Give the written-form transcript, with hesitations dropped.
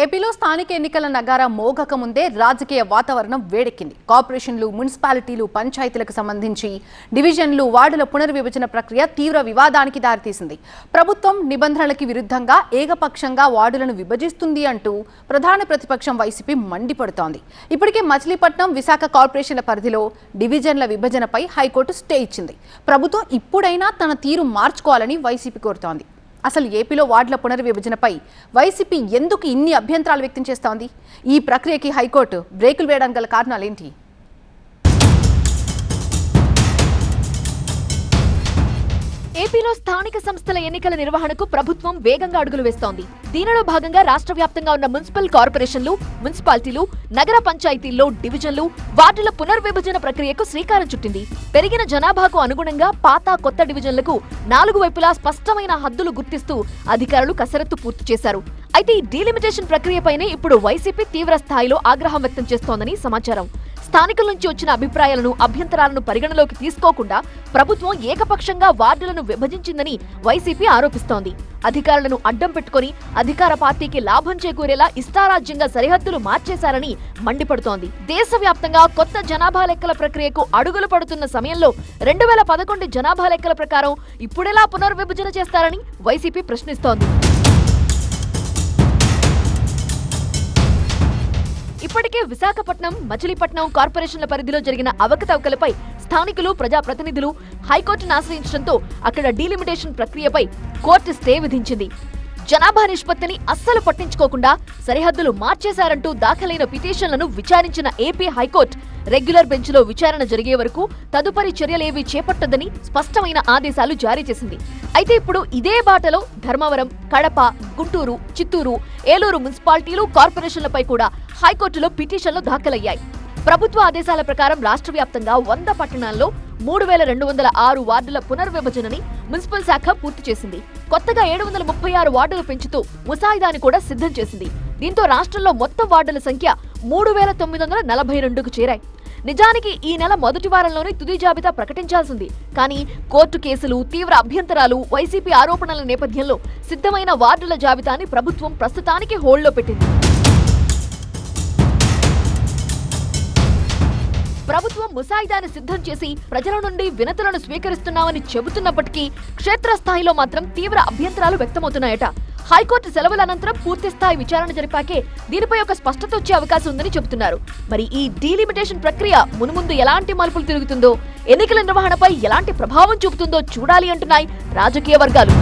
ఏపీలో స్థానిక ఎన్నికల నగారా మోగక ముందే రాజకీయ వాతావరణం వేడెక్కింది. కార్పొరేషన్లు, మున్సిపాలిటీలు, పంచాయతీలకు సంబంధించి డివిజన్లు, వార్డుల పునర్విభజన ప్రక్రియ తీవ్ర వివాదానికి దారితీసింది. ప్రభుత్వం నిబంధనలకు విరుద్ధంగా ఏకపక్షంగా వార్డులను విభజిస్తుంది అంటూ ప్రధాన ప్రతిపక్షం వైసీపీ మండిపడుతోంది. ఇప్పటికే మచిలీపట్నం, విశాఖ కార్పొరేషన్ల పరిధిలో డివిజన్ల విభజనపై హైకోర్టు స్టే ఇచ్చింది. ప్రభుత్వం ఇప్పుడైనా తన తీరు మార్చుకోవాలని వైసీపీ కోరుతోంది. అసలు ఏపీలో వార్డుల పునర్విభజనపై వైసీపీ ఎందుకు ఇన్ని అభ్యంతరాలు వ్యక్తం చేస్తోంది? ఈ ప్రక్రియకి హైకోర్టు బ్రేకులు వేయడానికి గల కారణాలేంటి? ఏపీలో స్థానిక సంస్థల ఎన్నికల నిర్వహణకు ప్రభుత్వం వేగంగా అడుగులు వేస్తోంది. దీనిలో భాగంగా రాష్ట్ర వ్యాప్తంగా ఉన్న మున్సిపల్ కార్పొరేషన్లు, మున్సిపాలిటీలు, నగర పంచాయతీల్లో డివిజన్లు, వార్డుల పునర్విభజన ప్రక్రియకు శ్రీకారం చుట్టింది. పెరిగిన జనాభాకు అనుగుణంగా పాత, కొత్త డివిజన్లకు 4 వైపులా స్పష్టమైన హద్దులు గుర్తిస్తూ అధికారులు కసరత్తు పూర్తి చేశారు. అయితే ఈ డీలిమిటేషన్ ప్రక్రియపైనే ఇప్పుడు వైసీపీ తీవ్ర స్థాయిలో ఆగ్రహం వ్యక్తం చేస్తోందని సమాచారం. స్థానికుల నుంచి వచ్చిన అభిప్రాయాలను, అభ్యంతరాలను పరిగణలోకి తీసుకోకుండా ప్రభుత్వం ఏకపక్షంగా వార్డులను విభజించిందని వైసీపీ ఆరోపిస్తోంది. అధికారులను అడ్డం పెట్టుకుని అధికార పార్టీకి లాభం చేకూరేలా ఇష్టారాజ్యంగా సరిహద్దులు మార్చేశారని మండిపడుతోంది. దేశవ్యాప్తంగా కొత్త జనాభా లెక్కల ప్రక్రియకు అడుగులు పడుతున్న సమయంలో 2011 జనాభా లెక్కల ప్రకారం ఇప్పుడెలా పునర్విభజన చేస్తారని వైసీపీ ప్రశ్నిస్తోంది. ఇప్పటికే విశాఖపట్నం, మచిలీపట్నం కార్పొరేషన్ల పరిధిలో జరిగిన అవకతవకలపై స్థానికులు, ప్రజాప్రతినిధులు హైకోర్టును ఆశ్రయించడంతో అక్కడ డీలిమిటేషన్ ప్రక్రియపై కోర్టు స్టే విధించింది. జనాభా నిష్పత్తిని అస్సలు పట్టించుకోకుండా సరిహద్దులు మార్చేశారంటూ దాఖలైన పిటిషన్లను విచారించిన ఏపీ హైకోర్టు రెగ్యులర్ బెంచ్లో విచారణ జరిగే వరకు తదుపరి చర్యలేవీ చేపట్టొద్దని స్పష్టమైన ఆదేశాలు జారీ చేసింది. అయితే ఇప్పుడు ఇదే బాటలో ధర్మవరం, కడప, గుంటూరు, చిత్తూరు, ఏలూరు మున్సిపాలిటీలు, కార్పొరేషన్లపై కూడా హైకోర్టులో పిటిషన్లు దాఖలయ్యాయి. ప్రభుత్వ ఆదేశాల ప్రకారం రాష్ట్ర వ్యాప్తంగా 100 పట్టణాల్లో 3206 వార్డుల పునర్విభజనని మున్సిపల్ శాఖ పూర్తి చేసింది. కొత్తగా 736 వార్డులు పెంచుతూ ముసాయిదాని కూడా సిద్ధం చేసింది. దీంతో రాష్ట్రంలో మొత్తం వార్డుల సంఖ్య 3942కు చేరాయి. నిజానికి ఈ నెల మొదటి వారంలోనే తుది జాబితా ప్రకటించాల్సింది. కానీ కోర్టు కేసులు, తీవ్ర అభ్యంతరాలు, వైసీపీ ఆరోపణల నేపథ్యంలో సిద్ధమైన వార్డుల జాబితాని ప్రభుత్వం ప్రస్తుతానికి హోల్డ్లో పెట్టింది. ప్రభుత్వం ముసాయిదాని సిద్ధం చేసి ప్రజల నుండి వినతులను స్వీకరిస్తున్నామని చెబుతున్నప్పటికీ క్షేత్రస్థాయిలో మాత్రం తీవ్ర అభ్యంతరాలు వ్యక్తమవుతున్నాయట. హైకోర్టు సెలవుల అనంతరం పూర్తిస్థాయి విచారణ జరిపాకే దీనిపై ఒక స్పష్టత వచ్చే అవకాశం ఉందని చెబుతున్నారు. మరి ఈ డీలిమిటేషన్ ప్రక్రియ మునుముందు ఎలాంటి మలుపులు తిరుగుతుందో, ఎన్నికల నిర్వహణపై ఎలాంటి ప్రభావం చూపుతుందో చూడాలి అంటున్నాయి రాజకీయ వర్గాలు.